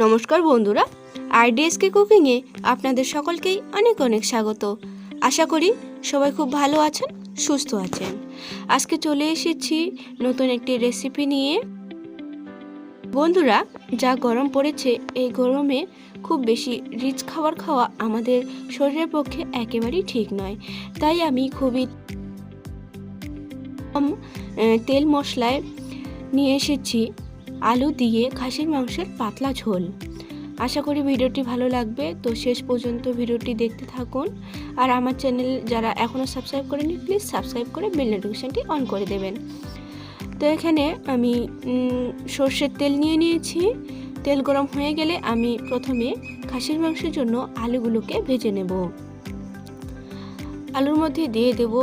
নমস্কার বন্ধুরা, আরডিএসকে কুকিংয়ে আপনাদের সকলকেই অনেক অনেক স্বাগত। আশা করি সবাই খুব ভালো আছেন, সুস্থ আছেন। আজকে চলে এসেছি নতুন একটি রেসিপি নিয়ে। বন্ধুরা, যা গরম পড়েছে, এই গরমে খুব বেশি রিচ খাবার খাওয়া আমাদের শরীরের পক্ষে একেবারেই ঠিক নয়। তাই আমি খুবই কম তেল মশলায় নিয়ে এসেছি আলু দিয়ে খাসির মাংসের পাতলা ঝোল। আশা করি ভিডিওটি ভালো লাগবে, তো শেষ পর্যন্ত ভিডিওটি দেখতে থাকুন। আর আমার চ্যানেল যারা এখনও সাবস্ক্রাইব করেনি, প্লিজ সাবস্ক্রাইব করে বেল নোটিফিকেশনটি অন করে দেবেন। তো এখানে আমি সর্ষের তেল নিয়ে নিয়েছি। তেল গরম হয়ে গেলে আমি প্রথমে খাসির মাংসের জন্য আলুগুলোকে ভেজে নেব। আলুর মধ্যে দিয়ে দেব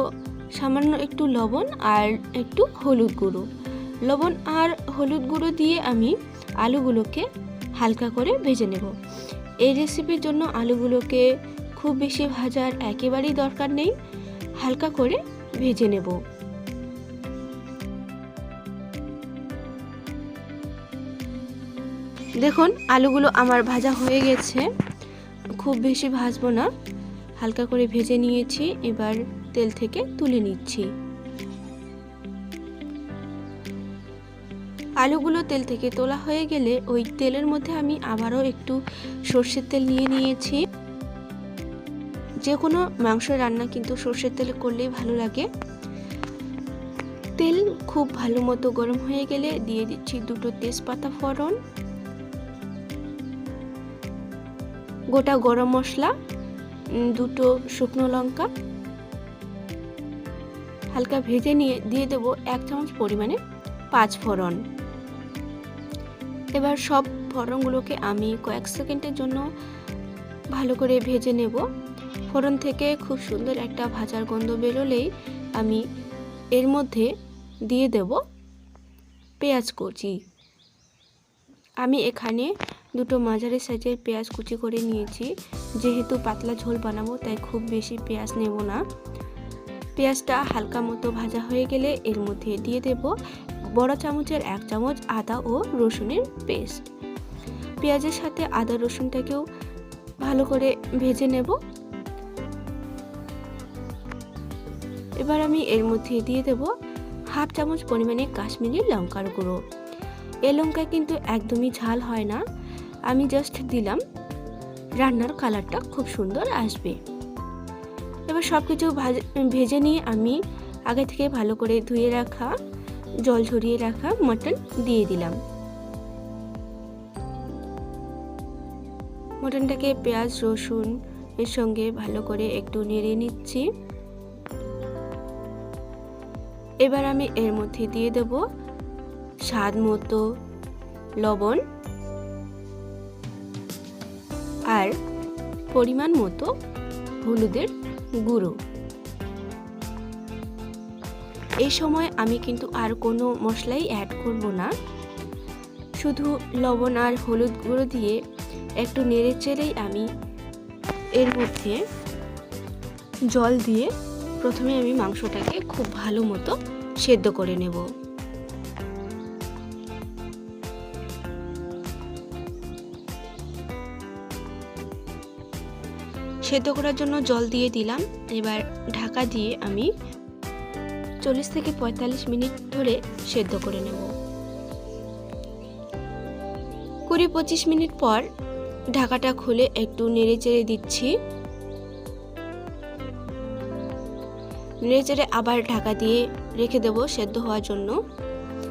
সামান্য একটু লবণ আর একটু হলুদ গুঁড়ো। লবণ আর হলুদ গুঁড়ো দিয়ে আমি আলুগুলোকে হালকা করে ভেজে নেব। এই রেসিপির জন্য আলুগুলোকে খুব বেশি ভাজার একেবারেই দরকার নেই, হালকা করে ভেজে নেব। দেখুন, আলুগুলো আমার ভাজা হয়ে গেছে। খুব বেশি ভাজবো না, হালকা করে ভেজে নিয়েছি। এবার তেল থেকে তুলে নিচ্ছি। আলুগুলো তেল থেকে তোলা হয়ে গেলে ওই তেলের মধ্যে আমি আবারও একটু সর্ষের তেল নিয়ে নিয়েছি। যে কোনো মাংস রান্না কিন্তু সর্ষের তেলে করলেই ভালো লাগে। তেল খুব ভালো মতো গরম হয়ে গেলে দিয়ে দিচ্ছি দুটো তেজপাতা ফোড়ন, গোটা গরম মশলা, দুটো শুকনো লঙ্কা হালকা ভেজে নিয়ে দিয়ে দেবো 1 চামচ পরিমাণে 5 ফোড়ন। এবার সব ফোড়নগুলোকে আমি কয়েক সেকেন্ডের জন্য ভালো করে ভেজে নেব। ফোড়ন থেকে খুব সুন্দর একটা ভাজার গন্ধ বেরোলেই আমি এর মধ্যে দিয়ে দেব পেঁয়াজ কুচি। আমি এখানে দুটো মাঝারি সাইজের পেঁয়াজ কুচি করে নিয়েছি। যেহেতু পাতলা ঝোল বানাবো, তাই খুব বেশি পেঁয়াজ নেব না। পেঁয়াজটা হালকা মতো ভাজা হয়ে গেলে এর মধ্যে দিয়ে দেব বড় চামচের 1 চামচ আদা ও রসুনের পেস্ট। পেঁয়াজের সাথে আদা রসুনটাকেও ভালো করে ভেজে নেব। এবার আমি এর মধ্যে দিয়ে দেব 1/2 চামচ পরিমাণে কাশ্মীরি লঙ্কার গুঁড়ো। এই লঙ্কা কিন্তু একদমই ঝাল হয় না, আমি জাস্ট দিলাম, রান্নার কালারটা খুব সুন্দর আসবে। এবার সব কিছু ভেজে নিয়ে আমি আগে থেকে ভালো করে ধুয়ে রাখা, জল ঝরিয়ে রাখা মটন দিয়ে দিলাম। মটনটাকে পেঁয়াজ রসুন এর সঙ্গে ভালো করে একটু নেড়ে নিচ্ছি। এবার আমি এর মধ্যে দিয়ে দেব স্বাদ মতো লবণ আর পরিমাণ মতো হলুদের গুঁড়ো। এই সময় আমি কিন্তু আর কোনো মশলাই অ্যাড করব না, শুধু লবণ আর হলুদ গুঁড়ো দিয়ে একটু নেড়ে চেড়েই আমি এর মধ্যে জল দিয়ে প্রথমে আমি মাংসটাকে খুব ভালো মতো সেদ্ধ করে নেব। সেদ্ধ করার জন্য জল দিয়ে দিলাম। এবার ঢাকা দিয়ে আমি 40 থেকে 45 মিনিট ধরে সেদ্ধ করে নেব। 20-25 মিনিট পর ঢাকাটা খুলে একটু নেড়ে চেড়ে দিচ্ছি। নেড়ে চেড়ে আবার ঢাকা দিয়ে রেখে দেব সেদ্ধ হওয়ার জন্য।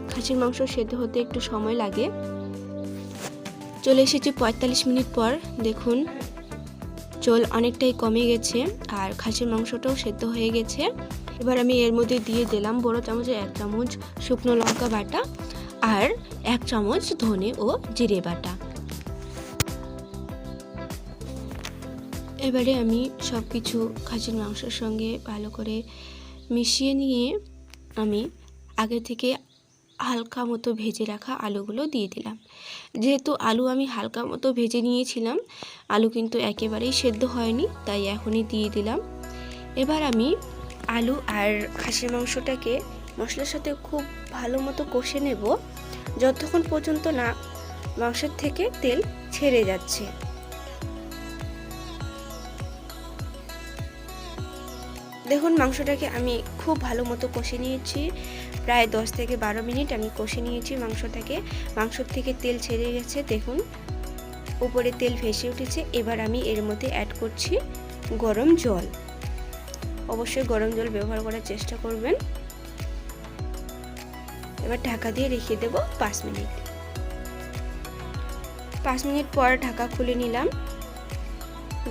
খাসির মাংস সেদ্ধ হতে একটু সময় লাগে। চলে এসেছি 45 মিনিট পর। দেখুন, ঝোল অনেকটাই কমে গেছে আর খাসির মাংসটাও সেদ্ধ হয়ে গেছে। এবার আমি এর মধ্যে দিয়ে দিলাম বড় চামচে 1 চামচ শুকনো লঙ্কা বাটা আর 1 চামচ ধনে ও জিরে বাটা। এবারে আমি সব কিছু খাসির মাংসের সঙ্গে ভালো করে মিশিয়ে নিয়ে আমি আগে থেকে হালকা মতো ভেজে রাখা আলুগুলো দিয়ে দিলাম। যেহেতু আলু আমি হালকা মতো ভেজে নিয়েছিলাম, আলু কিন্তু একেবারেই সেদ্ধ হয়নি, তাই এখনই দিয়ে দিলাম। এবার আমি আলু আর খাসির মাংসটাকে মশলার সাথে খুব ভালো মতো কষে নেব, যতক্ষণ পর্যন্ত না মাংসের থেকে তেল ছেড়ে যাচ্ছে। দেখুন মাংসটাকে আমি খুব ভালো মতো কষে নিয়েছি, প্রায় 10 থেকে 12 মিনিট আমি কষে নিয়েছি মাংসটাকে। মাংসর থেকে তেল ছেড়ে গেছে, দেখুন উপরে তেল ভেসে উঠেছে। এবার আমি এর মধ্যে অ্যাড করছি গরম জল। অবশ্যই গরম জল ব্যবহার করার চেষ্টা করবেন। এবার ঢাকা দিয়ে রেখে দেব 5 মিনিট। 5 মিনিট পর ঢাকা খুলে নিলাম।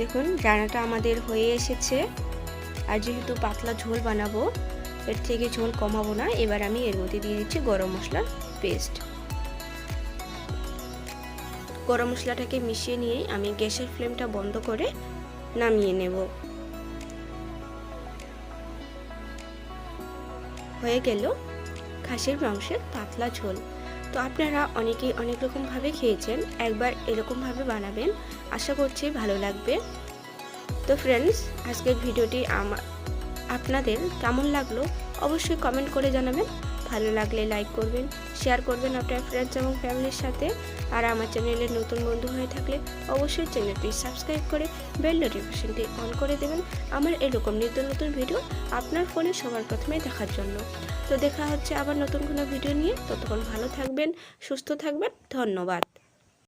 দেখুন রান্নাটা আমাদের হয়ে এসেছে। আর যেহেতু পাতলা ঝোল বানাবো, এর থেকে ঝোল কমাবো না। এবার আমি এর মধ্যে দিয়ে দিচ্ছি গরম মশলার পেস্ট। গরম মশলাটাকে মিশিয়ে নিয়ে আমি গ্যাসের ফ্লেমটা বন্ধ করে নামিয়ে নেব। হয়ে গেল খাসির মাংসের পাতলা ঝোল। তো আপনারা অনেকেই অনেক রকমভাবে খেয়েছেন, একবার এরকমভাবে বানাবেন, আশা করছি ভালো লাগবে। তো ফ্রেন্ডস, আজকের ভিডিওটি আপনাদের কেমন লাগলো অবশ্যই কমেন্ট করে জানাবেন। ভালো লাগলে লাইক করবেন, শেয়ার করবেন আপনার ফ্রেন্ডস এবং ফ্যামিলির সাথে। আর আমার চ্যানেলের নতুন বন্ধু হয়ে থাকলে অবশ্যই চ্যানেলটি সাবস্ক্রাইব করে বেল নোটিফিকেশনটি অন করে দেবেন আমার এরকম নিত্য নতুন ভিডিও আপনার ফোনে সবার প্রথমে দেখার জন্য। তো দেখা হচ্ছে আবার নতুন কোনো ভিডিও নিয়ে। ততক্ষণ ভালো থাকবেন, সুস্থ থাকবেন। ধন্যবাদ।